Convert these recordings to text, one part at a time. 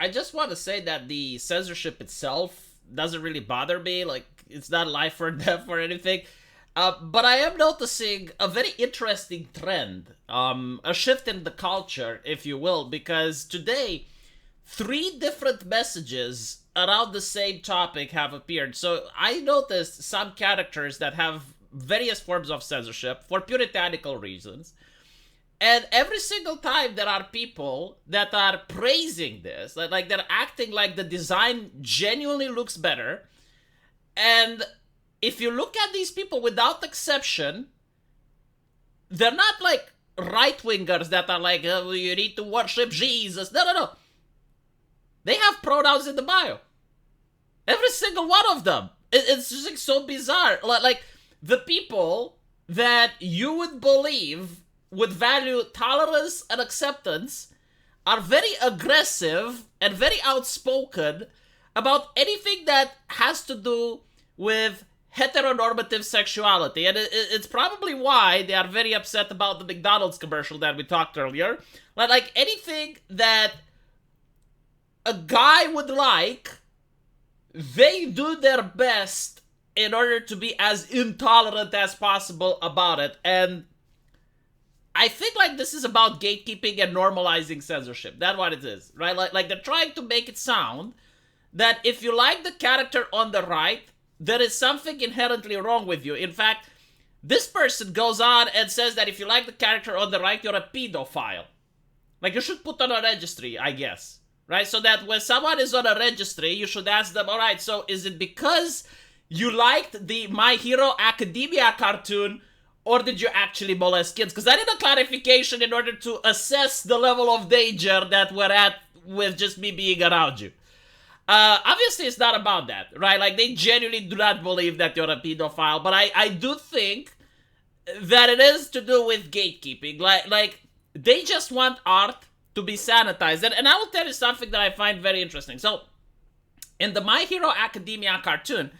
I just want to say that the censorship itself doesn't really bother me. Like, it's not life or death or anything. But I am noticing a very interesting trend, a shift in the culture, if you will, because today, three different messages around the same topic have appeared. So I noticed some characters that have various forms of censorship for puritanical reasons. And every single time there are people that are praising this, like they're acting like the design genuinely looks better. And if you look at these people without exception, they're not like right wingers that are like, oh, you need to worship Jesus. No, no, no. They have pronouns in the bio. Every single one of them. It's just like so bizarre. Like the people that you would believe would value tolerance and acceptance are very aggressive and very outspoken about anything that has to do with heteronormative sexuality. And it's probably why they are very upset about the McDonald's commercial that we talked earlier. Like anything that a guy would like, they do their best in order to be as intolerant as possible about it. And I think like this is about gatekeeping and normalizing censorship. That's what it is, right? Like they're trying to make it sound that if you like the character on the right, there is something inherently wrong with you. In fact, this person goes on and says that if you like the character on the right, you're a pedophile. Like you should put on a registry, I guess. Right? So that when someone is on a registry, you should ask them, all right, so is it because you liked the My Hero Academia cartoon, or did you actually molest kids? Because I need a clarification in order to assess the level of danger that we're at with just me being around you. Obviously, it's not about that, right? Like, they genuinely do not believe that you're a pedophile, but I do think that it is to do with gatekeeping. Like they just want art to be sanitized. And I will tell you something that I find very interesting. So, in the My Hero Academia cartoon,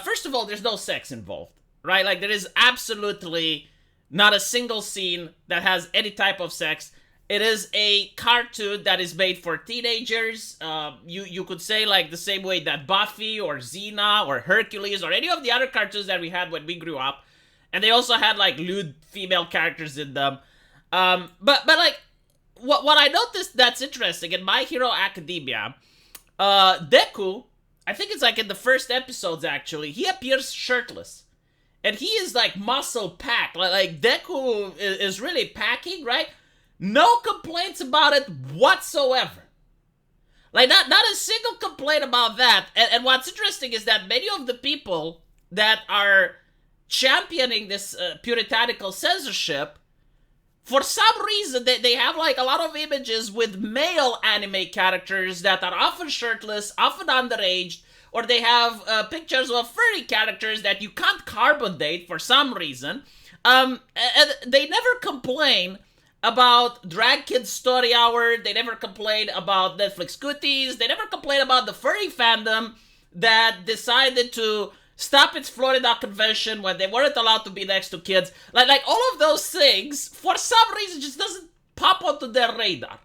first of all, there's no sex involved, right? Like, there is absolutely not a single scene that has any type of sex. It is a cartoon that is made for teenagers. You could say, like, the same way that Buffy or Xena or Hercules or any of the other cartoons that we had when we grew up. And they also had, like, lewd female characters in them. But like, what I noticed that's interesting, in My Hero Academia, Deku, I think it's like in the first episodes actually, he appears shirtless. And he is like muscle packed. Like Deku is really packing, right? No complaints about it whatsoever. Like not a single complaint about that. And what's interesting is that many of the people that are championing this puritanical censorship, for some reason, they have like a lot of images with male anime characters that are often shirtless, often underage, or they have pictures of furry characters that you can't carbon date for some reason. And they never complain about Drag Kids Story Hour. They never complain about Netflix Cooties. They never complain about the furry fandom that decided to stop its Florida convention when they weren't allowed to be next to kids. Like all of those things, for some reason, just doesn't pop onto their radar.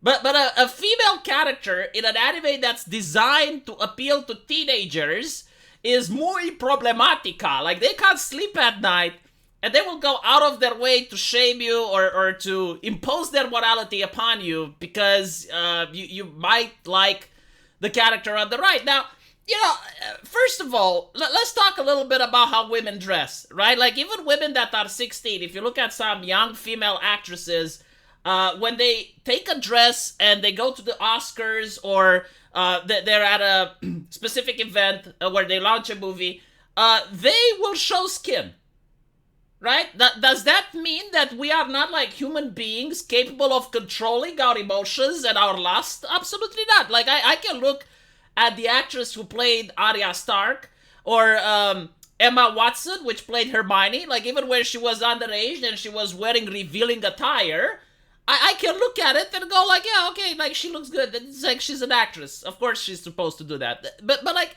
But a female character in an anime that's designed to appeal to teenagers is muy problemática. Like, they can't sleep at night, and they will go out of their way to shame you or to impose their morality upon you because you might like the character on the right. Now, you know, first of all, let's talk a little bit about how women dress, right? Like, even women that are 16, if you look at some young female actresses, when they take a dress and they go to the Oscars or they're at a specific event where they launch a movie, they will show skin, right? Does that mean that we are not like human beings capable of controlling our emotions and our lust? Absolutely not. Like, I can look at the actress who played Arya Stark, or Emma Watson, which played Hermione. Like, even when she was underage and she was wearing revealing attire, I can look at it and go like, yeah, okay, like, she looks good. It's like, she's an actress. Of course she's supposed to do that. But I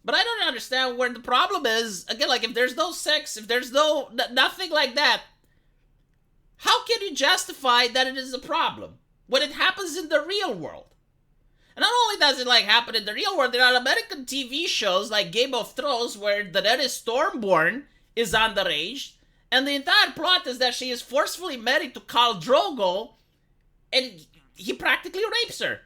don't understand where the problem is. Again, like, if there's no sex, if there's nothing like that, how can you justify that it is a problem when it happens in the real world? And not only does it like happen in the real world, there are American TV shows like Game of Thrones where Daenerys Stormborn is underage, and the entire plot is that she is forcefully married to Khal Drogo, and he practically rapes her.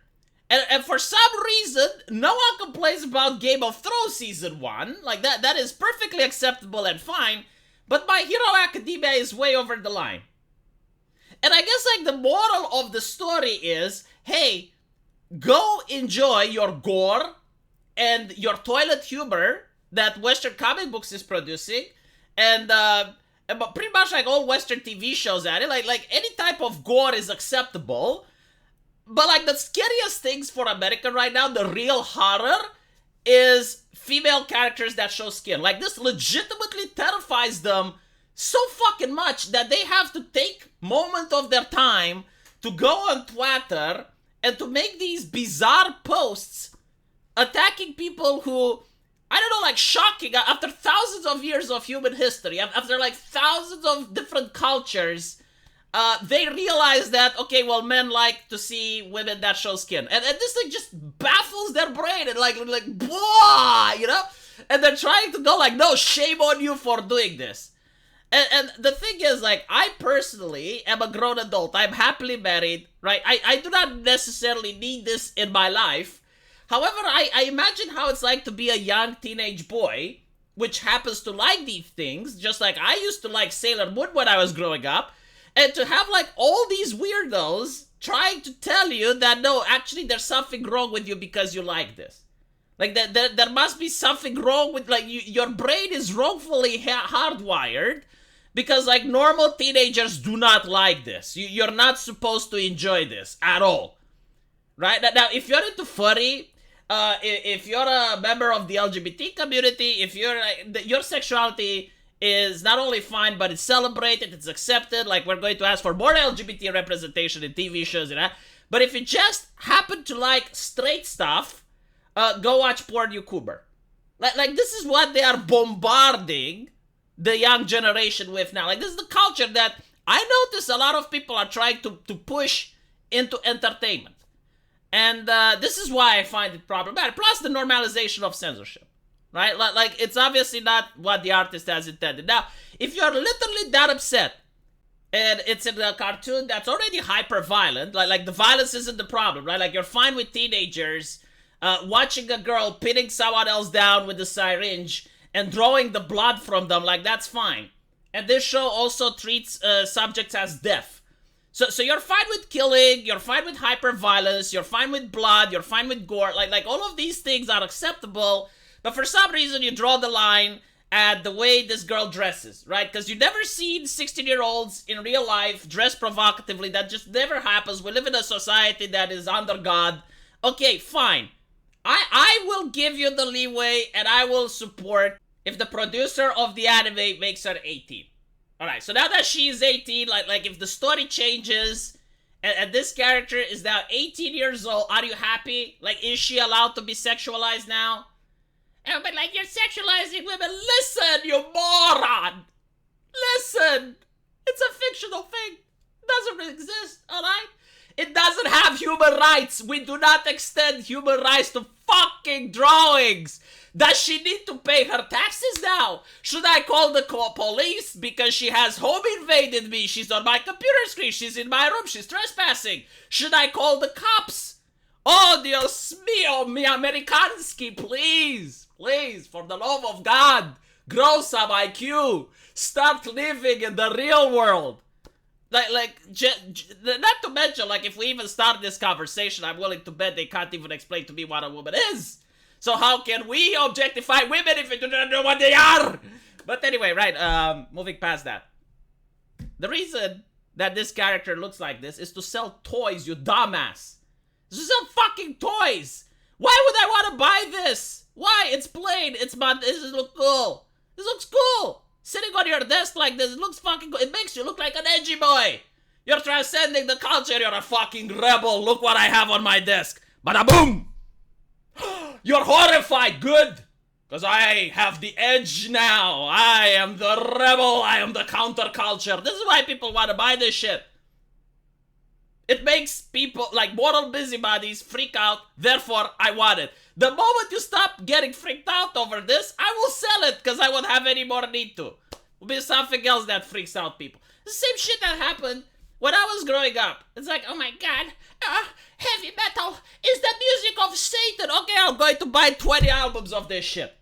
And for some reason, no one complains about Game of Thrones Season 1. Like, that is perfectly acceptable and fine. But My Hero Academia is way over the line. And I guess, like, the moral of the story is, hey, go enjoy your gore and your toilet humor that Western comic books is producing. And pretty much, like, all Western TV shows at it. Like any type of gore is acceptable. But, like, the scariest things for America right now, the real horror, is female characters that show skin. Like, this legitimately terrifies them so fucking much that they have to take moment of their time to go on Twitter and to make these bizarre posts attacking people who, I don't know, like, shocking, after thousands of years of human history, after, like, thousands of different cultures, they realize that, okay, well, men like to see women that show skin. And this, like, just baffles their brain and, like, blah, you know? And they're trying to go, like, no, shame on you for doing this. And the thing is, like, I personally am a grown adult. I'm happily married, right? I do not necessarily need this in my life. However, I imagine how it's like to be a young teenage boy, which happens to like these things, just like I used to like Sailor Moon when I was growing up. And to have, like, all these weirdos trying to tell you that, no, actually, there's something wrong with you because you like this. Like, there must be something wrong with, like, your brain is wrongfully hardwired because, like, normal teenagers do not like this. You're not supposed to enjoy this at all. Right? Now, if you're into furry, if you're a member of the LGBT community, if you're, your sexuality is not only fine, but it's celebrated, it's accepted. Like, we're going to ask for more LGBT representation in TV shows and that. But if you just happen to like straight stuff, go watch Porn YouTuber. Like this is what they are bombarding the young generation with now. Like, this is the culture that I notice a lot of people are trying to push into entertainment. And this is why I find it problematic. Plus the normalization of censorship. Right? Like, it's obviously not what the artist has intended. Now, if you're literally that upset, and it's in a cartoon that's already hyper-violent, like the violence isn't the problem, right? Like, you're fine with teenagers watching a girl pinning someone else down with a syringe and drawing the blood from them, like, that's fine. And this show also treats subjects as deaf. So you're fine with killing, you're fine with hyper-violence, you're fine with blood, you're fine with gore, like all of these things are acceptable. But for some reason, you draw the line at the way this girl dresses, right? Because you've never seen 16-year-olds in real life dress provocatively. That just never happens. We live in a society that is under God. Okay, fine. I will give you the leeway, and I will support if the producer of the anime makes her 18. Alright, so now that she is 18, like if the story changes, and this character is now 18 years old, are you happy? Like, is she allowed to be sexualized now? But like, you're sexualizing women. Listen, you moron! Listen! It's a fictional thing. It doesn't really exist, alright? It doesn't have human rights. We do not extend human rights to fucking drawings. Does she need to pay her taxes now? Should I call the police because she has home invaded me? She's on my computer screen. She's in my room. She's trespassing. Should I call the cops? Oh, Dios mío, mi amerikansky, please. Please, for the love of God, grow some IQ. Start living in the real world. Not to mention, like, if we even start this conversation, I'm willing to bet they can't even explain to me what a woman is. So how can we objectify women if we do not know what they are? But anyway, right, moving past that. The reason that this character looks like this is to sell toys, you dumbass. This is some fucking toys. Why would I want to buy this? Why? It's plain. This looks cool. This looks cool. Sitting on your desk like this, it looks fucking cool. It makes you look like an edgy boy. You're transcending the culture. You're a fucking rebel. Look what I have on my desk. Bada boom. You're horrified. Good. Because I have the edge now. I am the rebel. I am the counterculture. This is why people want to buy this shit. It makes people, like moral busybodies, freak out. Therefore, I want it. The moment you stop getting freaked out over this, I will sell it because I won't have any more need to. Will be something else that freaks out people. The same shit that happened when I was growing up. It's like, oh my god, heavy metal is the music of Satan. Okay, I'm going to buy 20 albums of this shit.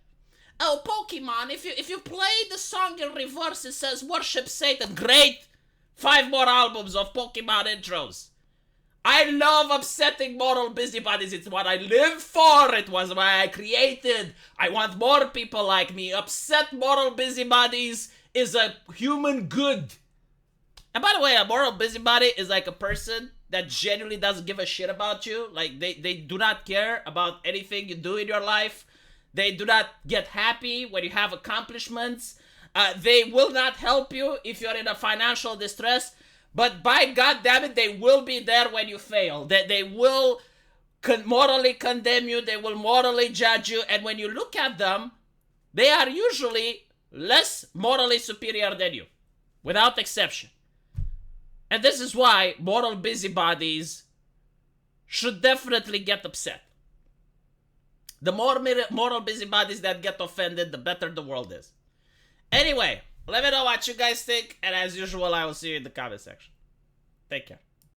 Oh, Pokemon, if you play the song in reverse, it says worship Satan. Great! 5 more albums of Pokemon intros. I love upsetting moral busybodies. It's what I live for. It was what I created. I want more people like me. Upset moral busybodies is a human good. And by the way, a moral busybody is like a person that genuinely doesn't give a shit about you. Like, they do not care about anything you do in your life. They do not get happy when you have accomplishments. They will not help you if you're in a financial distress. But by God damn it, they will be there when you fail. They will morally condemn you. They will morally judge you. And when you look at them, they are usually less morally superior than you, without exception. And this is why moral busybodies should definitely get upset. The more moral busybodies that get offended, the better the world is. Anyway, let me know what you guys think, and as usual, I will see you in the comment section. Take care.